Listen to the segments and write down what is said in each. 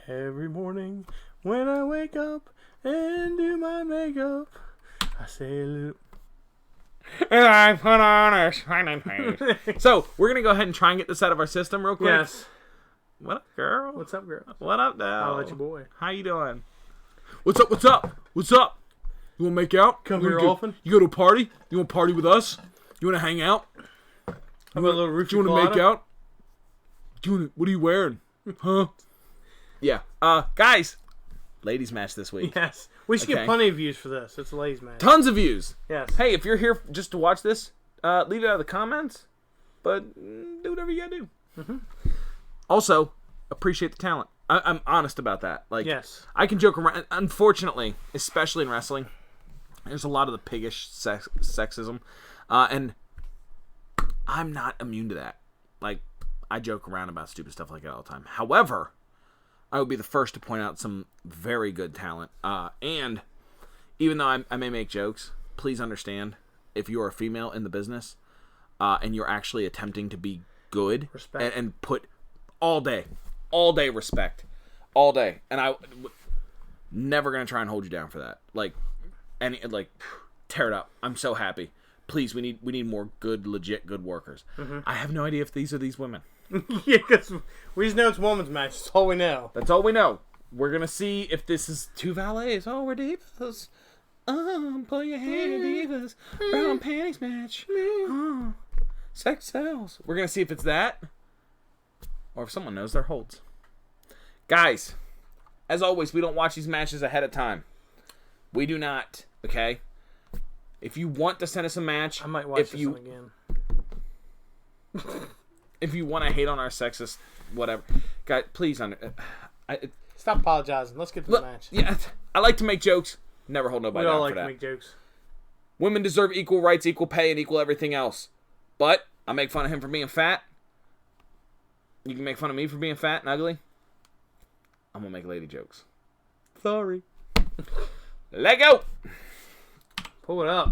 Every morning when I wake up and do my makeup, I say a little... And I put on a shining face. So, we're going to go ahead and try and get this out of our system real quick. Yes. What up, girl? What's up, girl? What up, now? I'll let you boy. How you doing? What's up, what's up? What's up? You want to make out? Come here often? You go to a party? You want to party with us? You want to hang out? How about a little Ruchi Do you want to make out? What are you wearing? Huh? Yeah. Guys, ladies match this week. Yes. We should get plenty of views for this. It's a ladies match. Tons of views. Yes. Hey, if you're here just to watch this, leave it out of the comments. But do whatever you gotta do. Mm-hmm. Also, appreciate the talent. I'm honest about that. Like, yes. I can joke around. Unfortunately, especially in wrestling, there's a lot of the piggish sexism. And I'm not immune to that. Like, I joke around about stupid stuff like that all the time. However, I would be the first to point out some very good talent. And even though I may make jokes, please understand, if you are a female in the business and you're actually attempting to be good and put all day respect, all day. And I never going to try and hold you down for that. Like, tear it up. I'm so happy. Please, we need more good, legit, good workers. Mm-hmm. I have no idea if these are these women. Yeah, because we just know it's a woman's match. That's all we know. That's all we know. We're going to see if this is two valets. Oh, we're divas. Pull your hair, divas. Brown panties match. Sex sells. We're going to see if it's that or if someone knows their holds. Guys, as always, we don't watch these matches ahead of time. We do not, okay? If you want to send us a match, I might watch this one again. If you want to hate on our sexist, whatever, guys, please stop apologizing. Let's get to the match. Yeah, I like to make jokes. Never hold nobody down for that. We all like to make jokes. Women deserve equal rights, equal pay, and equal everything else. But I make fun of him for being fat. You can make fun of me for being fat and ugly. I'm gonna make lady jokes. Sorry. Let go. Pull it up.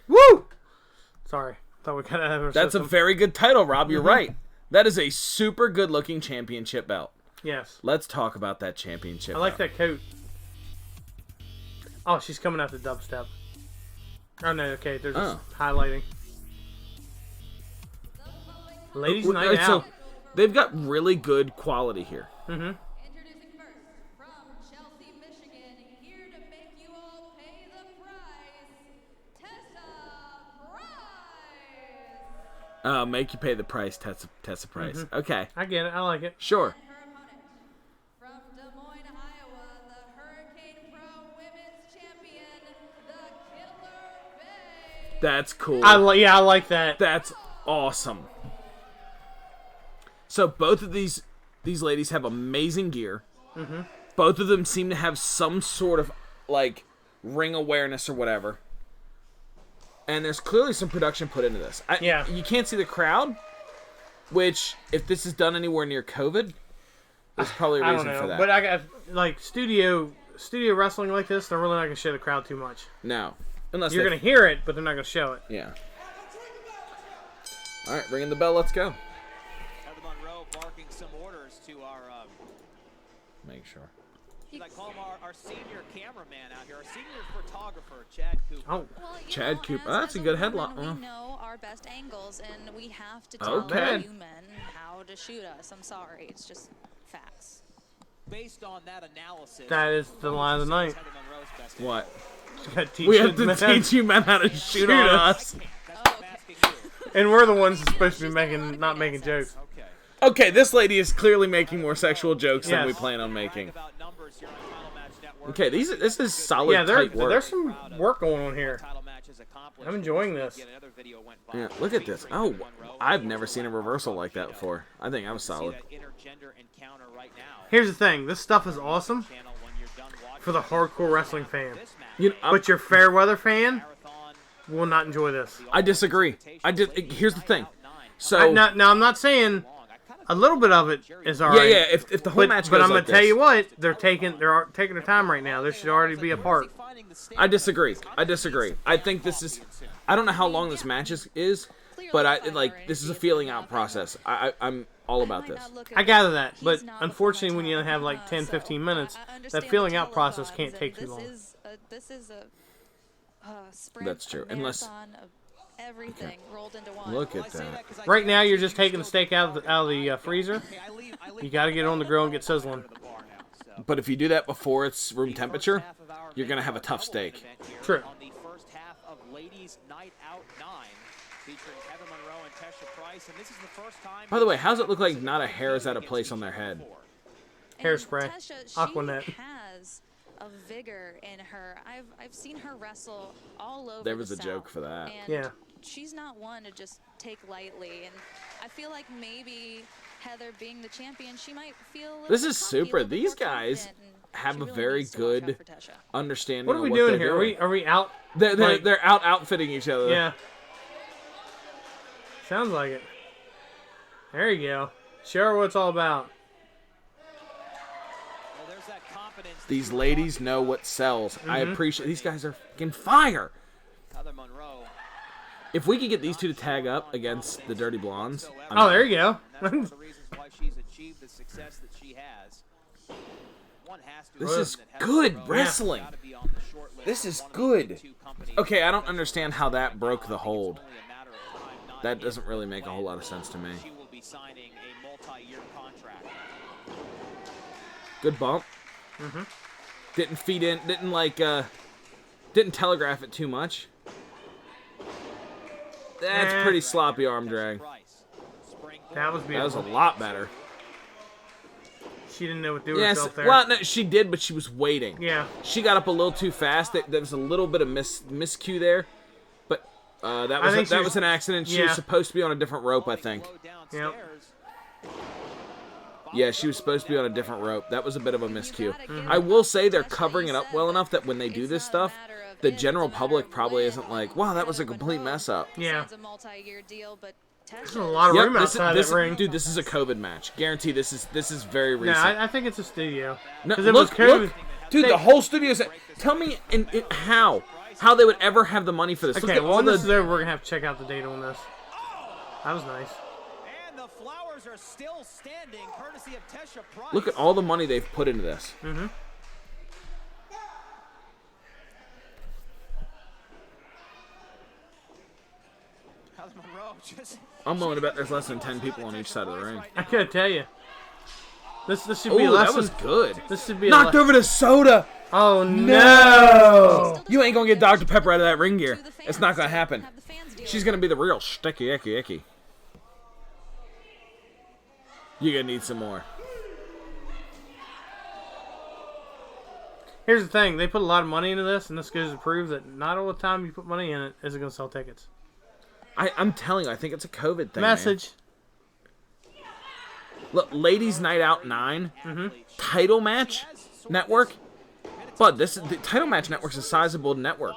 Woo! Sorry. Thought we gotta have our That's system. a very good title, Rob. You're right. That is a super good-looking championship belt. Yes. Let's talk about that championship belt. I like that coat. Oh, she's coming out the dubstep. Oh, no, okay. They're just highlighting. Ladies night out. So, they've got really good quality here. Mm-hmm. Introducing first, from Chelsea, Michigan, here to make you all pay the price, Tessa Price. Make you pay the price, Tessa Price. Mm-hmm. Okay. I get it. I like it. Sure. Her opponent, from Des Moines, Iowa, the Hurricane Pro Women's Champion, the Killer Bay. That's cool. I like that. That's awesome. So both of these ladies have amazing gear. Mm-hmm. Both of them seem to have some sort of, like, ring awareness or whatever. And there's clearly some production put into this. Yeah. You can't see the crowd, which, if this is done anywhere near COVID, there's probably a reason for that. But I got, like, studio wrestling like this, they're really not going to show the crowd too much. No. Unless you're going to hear it, but they're not going to show it. Yeah. All right, ringing the bell, let's go. Barking some orders to our make sure. I call him our senior cameraman out here, our senior photographer, Chad Cooper. Oh, well, Chad Cooper. That's a good headline. We know our best angles, and we have to Okay. tell you men how to shoot us. I'm sorry, it's just facts. Based on that analysis, that is the line of the night. What? We have to teach you men how to shoot on us. And we're the ones that's supposed to be not making jokes. Okay, this lady is clearly making more sexual jokes than we plan on making. Okay, this is solid, tight work. There's some work going on here. I'm enjoying this. Yeah, look at this. Oh, I've never seen a reversal like that before. I think I was solid. Here's the thing. This stuff is awesome for the hardcore wrestling fan. But your fair weather fan will not enjoy this. I disagree. Here's the thing. So now I'm not saying a little bit of it is alright. Yeah. If the whole match goes but I'm like gonna tell you what, they're taking their time right now. There should already be a part. I disagree. I think this is. I don't know how long this match is, but this is a feeling out process. all about this. I gather that, but unfortunately, when you have like 10, 15 minutes, that filling out process can't take too long. This is a sprint. That's true. Unless of everything rolled into one. look at that. Right now, you're just taking the steak out of the freezer. You got to get it on the grill and get sizzling. But if you do that before it's room temperature, you're gonna have a tough steak. True. On the first half of Ladies Night Out 9, featuring Heather Monroe and Tessa Price, and this is the first time. By the way, how's it look like not a hair is out of place on their head? Hairspray. Tasha, Aquanet. She has a vigor in her. I've seen her wrestle all over. There was the a joke South, for that. and Yeah. She's not one to just take lightly, and I feel like maybe Heather being the champion, she might feel. A little This bit is cocky, a super. little bit These more guys confident, and have she a really very needs to watch out good for Tasha. understanding. What are we of doing they're here? Are we out? They're like- out outfitting each other. Yeah. Sounds like it. There you go. Show her what it's all about. Well, there's that confidence. These ladies know what sells. I Mm-hmm. appreciate. These guys are fucking fire. Heather Monroe. If we could get these two to tag up against the Dirty Blondes, Oh, there you go. And that's one of the reasons why she's achieved the success that she has. One has to This assume is that Heather good Monroe wrestling. has gotta be on the short list This of is one of the good. two companies Okay, I don't that understand will how be that broke the right now. hold. I think it's only a matter of time, not That if, doesn't really make a whole when lot of sense to me. She will be signing a multi-year contract. Good bump. Didn't feed in. Didn't telegraph it too much. That's Eh. pretty sloppy arm drag. Price. Springboard. That was That was a beautiful. lot better. She didn't know what to do with Yes, herself there. well, no, she did, but she was waiting. Yeah. She got up a little too fast. There was a little bit of miscue there, but that I think she was was- an accident. She yeah. was supposed to be on a different rope, I think. Low downstairs. Yeah, she was supposed to be on a different rope. That was a bit of a miscue. I will say they're covering it up well enough that when they do this stuff, the general public probably isn't like, wow, that was a complete mess up. Yeah. It's a multi-year deal, but There's a lot of Yep, room outside this, that ring. dude, this is a COVID match. Guarantee this is very No, recent. I think it's a studio. No, 'Cause it was look, COVID. look, dude, the whole studio's. Tell me how they would ever have the money for this. Look Okay, at well, all when this is the. over, we're going to have to check out the data on this. That was nice. And the flowers are still standing, courtesy of Tessa Price. Look at all the money they've put into this. Heather Monroe just. I'm willing to bet there's less than 10 people on each side of the ring. I gotta tell you. This should be Oh, less that was than... good. This should be Knocked over to soda. Oh, no! No! You ain't gonna get Dr. Pepper out of that ring gear. It's not gonna happen. She's gonna be the real sticky icky icky. You're gonna need some more. Here's the thing. They put a lot of money into this, and this goes to prove that not all the time you put money in it is it going to sell tickets. I'm telling you, I think it's a COVID thing. Man. Message. Look, Ladies Night Out 9, title match network. Bud, the title match network's a sizable network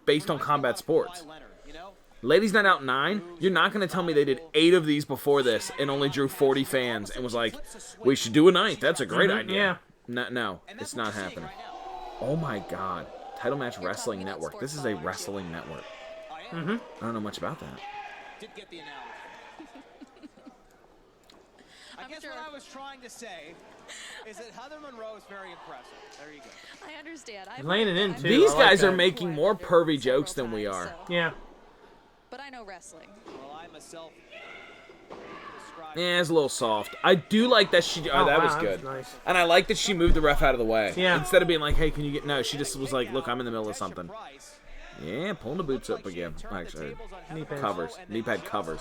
based on combat sports. Ladies Night Out 9, you're not going to tell me they did 8 of these before this and only drew 40 fans and was like, we should do a 9th. That's a great idea. Yeah. No, it's not happening. Oh my God. Title Match Wrestling Network. This is a wrestling network. I don't know much about that. Did get the analogy. I guess what I was trying to say is that Heather Monroe is very impressive. There you go. I understand. Laying it in, too. These I like guys are that. making more pervy jokes than we are. Yeah. But I know wrestling. Well, I myself described. Yeah, it's a little soft. I do like that she... Oh, that wow, was that good. was nice. And I like that she moved the ref out of the way. Yeah. Instead of being like, hey, can you get... No, she just was like, look, I'm in the middle of something. Price. Yeah, pulling the boots up again. Actually, Knee pads. covers. Knee pad covers.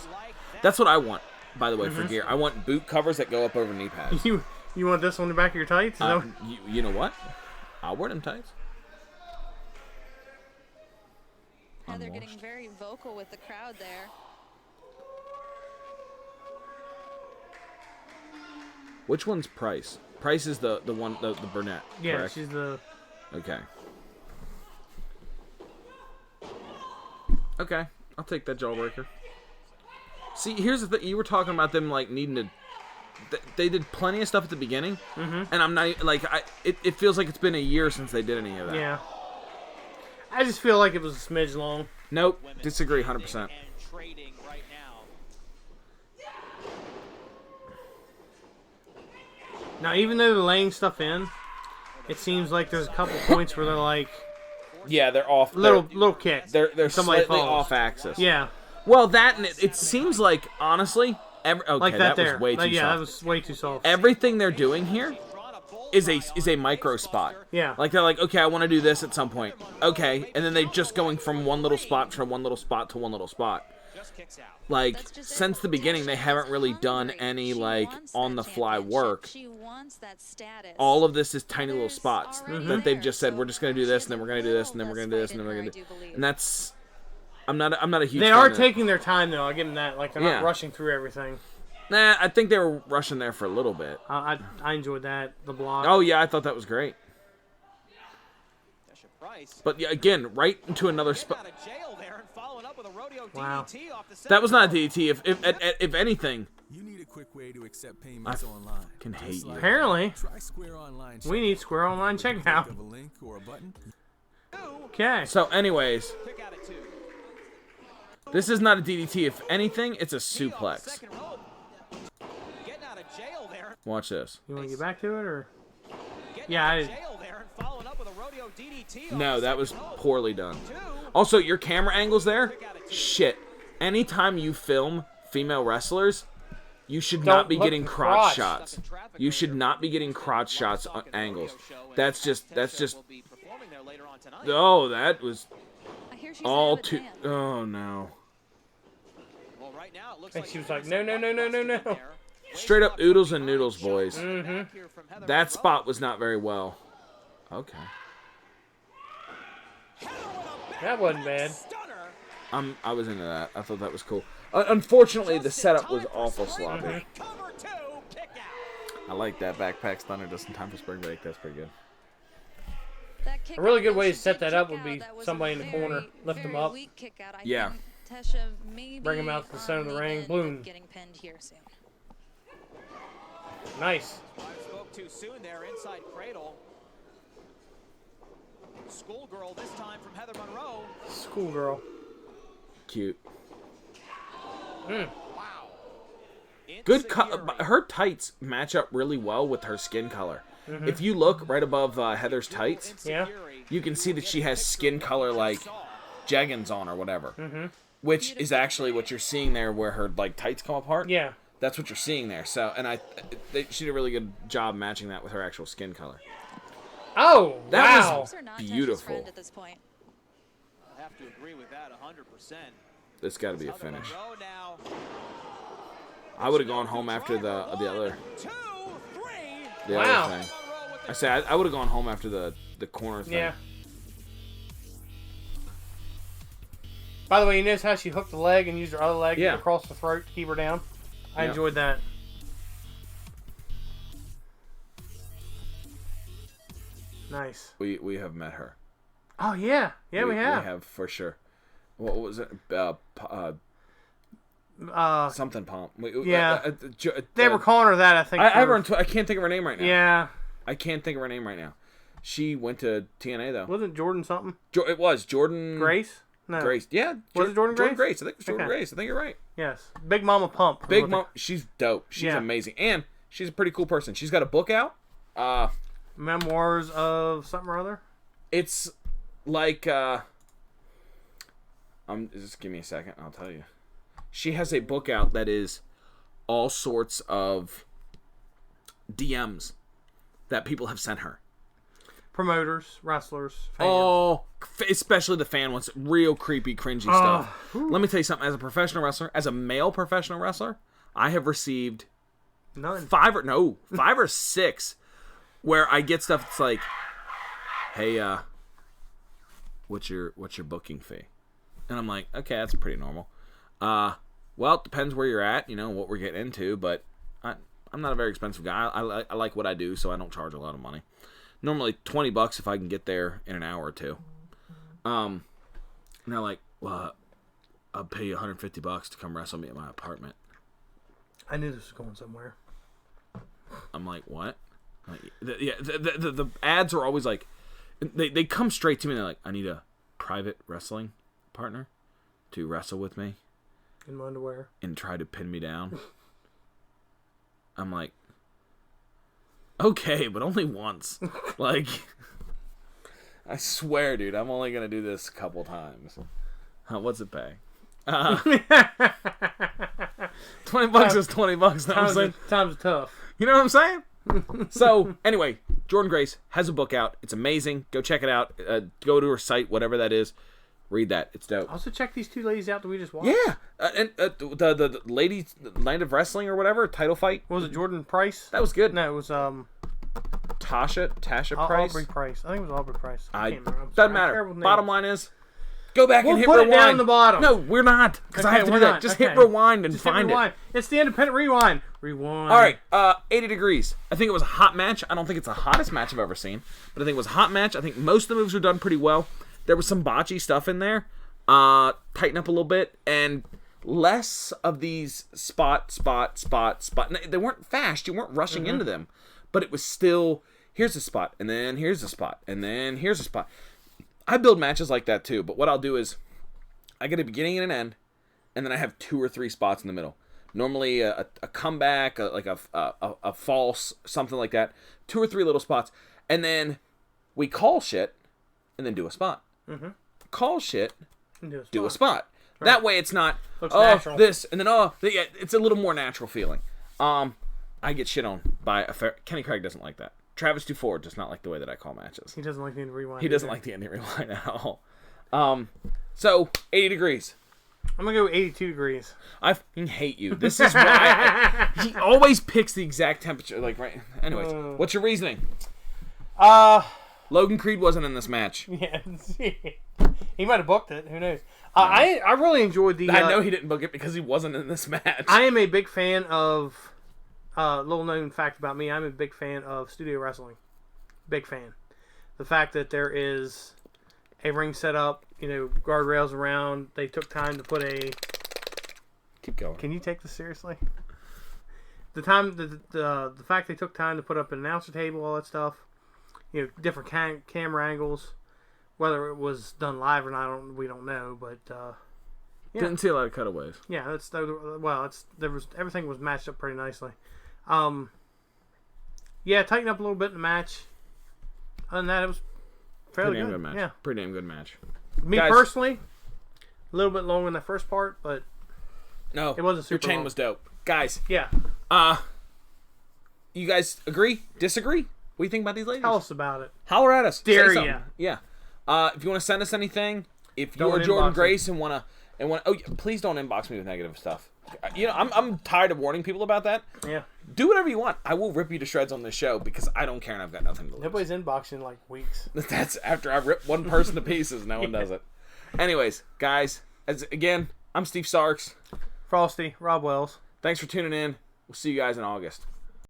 That's what I want, by the way, for gear. I want boot covers that go up over knee pads. You want this on the back of your tights? Is that- You know what? I'll wear them tights. Heather Unwashed. getting very vocal with the crowd there. Which one's Price? Price is the one, the brunette, yeah, correct? she's the... Okay. Okay, I'll take that jawbreaker. See, here's the thing. You were talking about them, like, needing to... They did plenty of stuff at the beginning, and I'm not, like, it feels like it's been a year since they did any of that. Yeah. I just feel like it was a smidge long. Nope, disagree 100%. And trading right now. Now, even though they're laying stuff in, it seems like there's a couple points where they're like Yeah, they're off. little kick. They're Somebody slightly falls. off axis. Yeah, Well, that and it seems like honestly, okay, like that there. was way too Yeah, soft. that was way too soft. Everything they're doing here is a micro spot. Yeah. Like they're like, okay, I want to do this at some point. Okay, and then they're just going from one little spot to one little spot. Like since the beginning, they haven't really done any like on the fly work. All of this is tiny little spots that they've just said we're just going to do this, and then we're going to do this, and then we're going to do this, and then we're going to do. And that's I'm not a huge. They fan are of that. taking their time though. I'll give them that. Like they're Yeah. not rushing through everything. Nah, I think they were rushing there for a little bit. I enjoyed that. The block. Oh yeah, I thought that was great. But yeah, again, right into another spot. Wow. That was not a DDT. If anything, You need a quick way to accept payments online. can hate you. Apparently, Try Square Online. we need Square Online checkout. Of a link or a button. Okay. So, anyways, this is not a DDT. If anything, it's a suplex. Watch this. You want to get back to it or? Yeah. No, that was poorly done. Also, your camera angles there, shit. Anytime you film female wrestlers, you should not be look getting for crotch crotch. shots. You should not be getting crotch shots on angles. That's just. Oh, that was all too. Oh no. And she was like, no. Straight up oodles and noodles, boys. That spot was not very well. Okay. That wasn't bad. I was into that. I thought that was cool. Unfortunately, the setup was awful sloppy. I like that backpack stunner just in time for spring break. That's pretty good. A really good way to set that up would be somebody in the corner, lift them up. Yeah. Bring him out to the center of the ring, boom. Getting pinned here soon. Nice. Spoke too soon there, inside cradle. Schoolgirl this time from Heather Monroe. Schoolgirl. Cute. Wow. Good her tights match up really well with her skin color. If you look right above Heather's tights, Yeah. you can see that she has skin color like jeggings on or whatever. Which is actually what you're seeing there where her like tights come apart. Yeah. That's what you're seeing there. So, and she did a really good job matching that with her actual skin color. Oh, That wow. was beautiful. At this point. I have to agree with that 100%. This got to be a finish. Monroe now. I would have gone home after the other 2, 3. the Wow. other thing. I say I would have gone home after the corner thing. Yeah. By the way, you notice how she hooked the leg and used her other leg Yeah. across the throat to keep her down? I Yeah. enjoyed that. Nice. We have met her. Oh, yeah. Yeah, we have. We have for sure. What was it? Something Pomp. Yeah. They were calling her that, I think. I have her for- on I can't think of her name right now. Yeah. I can't think of her name right now. She went to TNA though. Wasn't Jordan something? It was Jordan Grace? No. Grace. Yeah. Was it Jordan Jordan Grace? Grace. I think it was Jordan Okay. Grace. I think you're right. Yes. Big Mama Pump. Big Mom. She's dope. She's Yeah. amazing, and she's a pretty cool person. She's got a book out. Memoirs of something or other? It's like just give me a second. I'll tell you. She has a book out that is all sorts of DMs that people have sent her. Promoters, wrestlers, fans. Oh, especially the fan ones. Real creepy, cringy stuff. Let me tell you something. As a professional wrestler, as a male professional wrestler, I have received None. 5 or 6 where I get stuff that's like, hey, what's your booking fee? And I'm like, okay, that's pretty normal. Well, it depends where you're at, what we're getting into, but I'm not a very expensive guy. I like what I do, so I don't charge a lot of money. Normally $20 if I can get there in an hour or two. And they're like, well, I'll pay you $150 to come wrestle me at my apartment. I knew this was going somewhere. I'm like, what? Like, the ads are always like, they come straight to me and they're like, I need a private wrestling partner to wrestle with me In my underwear. and try to pin me down. I'm like, Okay, but only once. Like, I swear, dude, I'm only gonna do this a couple times. What's it pay? $20 is $20. Know what I'm saying? Times are tough. You know what I'm saying? So, anyway, Jordan Grace has a book out. It's amazing. Go check it out. Go to her site, whatever that is. Read that. It's dope. Also, check these two ladies out that we just watched. Yeah. And the ladies' Night of Wrestling or whatever, title fight. What was it, Jordan Price? That was good. No, it was Tasha Price. Aubrey Price. I think it was Aubrey Price. I can't remember. I'm Doesn't sorry. I'm terrible matter. with Bottom names. line is, go back and hit put rewind. it down the bottom. No, we're not. Because I Okay, have to we're do that. not. Just Okay. hit rewind and Just hit find rewind. it. It's the Independent Rewind. Rewind. All right, 80 degrees. I think it was a hot match. I don't think it's the hottest match I've ever seen, but I think it was a hot match. I think most of the moves were done pretty well. There was some botchy stuff in there. Tighten up a little bit, and less of these spot. They weren't fast. You weren't rushing into them, but it was still, here's a spot, and then here's a spot, and then here's a spot. I build matches like that too, but what I'll do is I get a beginning and an end, and then I have 2 or 3 spots in the middle. Normally a comeback, like a false, something like that. 2 or 3 little spots, and then we call shit, and then do a spot. Call shit, do a spot. Right. That way it's not, looks natural. This, and then, yeah, it's a little more natural feeling. I get shit on by Kenny Craig doesn't like that. Travis Dufour does not like the way that I call matches. He doesn't like the Indie Rewind. He doesn't like the Indie Rewind at all. So, 80 degrees. I'm going to go 82 degrees. I fucking hate you. This is why he always picks the exact temperature. Like, right. Anyways, what's your reasoning? Logan Creed wasn't in this match. Yeah. He might have booked it. Who knows? I really enjoyed the... I know he didn't book it because he wasn't in this match. I am a big fan of... little known fact about me, I'm a big fan of studio wrestling. Big fan. The fact that there is a ring set up, guardrails around. They took time to put a... Keep going. Can you take this seriously? The fact they took time to put up an announcer table, all that stuff. Different camera angles. Whether it was done live or not, we don't know. But yeah. Didn't see a lot of cutaways. Yeah, everything was matched up pretty nicely. Yeah, tighten up a little bit in the match. Other than that, it was fairly Pretty damn good. good match. Yeah. Pretty damn good match. Me Guys, personally, a little bit long in the first part, but no, it wasn't super your chain long. was dope. Guys, Yeah. You guys agree? Disagree? What do you think about these ladies? Tell us about it. Holler at us. Dare Say something. ya. Yeah. If you want to send us anything, if Don't you're Jordan inbox Grace and want please don't inbox me with negative stuff. I'm tired of warning people about that. Yeah. Do whatever you want. I will rip you to shreds on this show because I don't care and I've got nothing to lose. Nobody's inboxing in like weeks. That's after I rip one person to pieces. No one does it. Anyways, guys, again, I'm Steve Sarks. Frosty, Rob Wells. Thanks for tuning in. We'll see you guys in August.